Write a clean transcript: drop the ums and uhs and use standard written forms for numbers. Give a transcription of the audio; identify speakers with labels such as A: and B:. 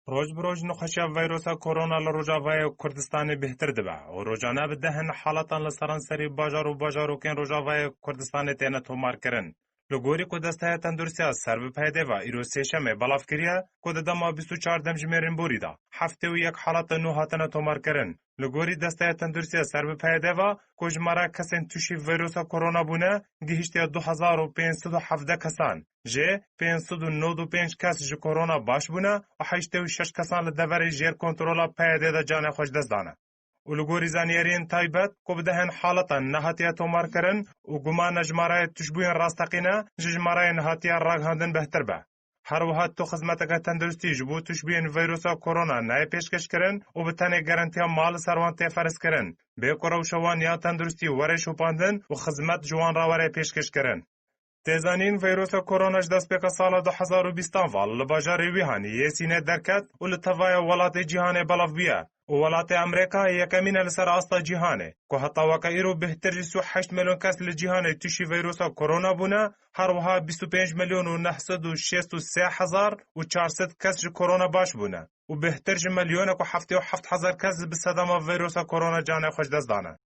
A: روز بروز نخشی ویروس کرونا لروجاوای کردستان بهتر دبا و روزانه بدهن حالتان لسرانسری باجار و کن روجاوای کردستان تینه تومار کرن. لگوری که دسته تندرسی از سر بپیده و ایرو سیشمه بلاف کریه که دما 24 دمجمرین بوریدا هفته و یک حالت نو هاتنه تومار کرن. لگوری دسته تندرسی از سر بپیده و کجمارا کسین توشی ویروس کرونا بونه گهشتی 2517 کسان. جه 595 کس جه کرونا باش بونه و 86 کسان لدوری جیر کنترولا پیده دا جان خوش دست دانه. و لگوری زانیارین تایبت که بدهن حالتا نهاتیه تومار کرن و گمان جمارای تشبوین راستقینه جمارای نهاتیه راگ هندن بهتر به. هر وحد تو خدمتک تندرستی جبو تشبوین ویروس کرونا نای پیشکش کرن و بتنه گارانتی مال سروان تفرس کرن. به کرو شوان یا تندرستی وره شوپاندن و خدمت جوان را وره پیشکش کرن. تزانین ویروس کروناش دست به سال 2020 وال لباجاری ویهانی یه سینه درکت و لطوای ولات جهان بلاف بیه و ولات امریکا یکمین لسر آستا جهانه که حتی وکایرو بهتر جسو 8 میلیون کس لجهانه توشی ویروس کرونا بونه هر وها 25 میلیون و 963 هزار و 400 کس جو کرونا باش بونه و بهتر جو میلیون که 77 هزار کس به صدام ویروس کرونا جان خوش دست دانه.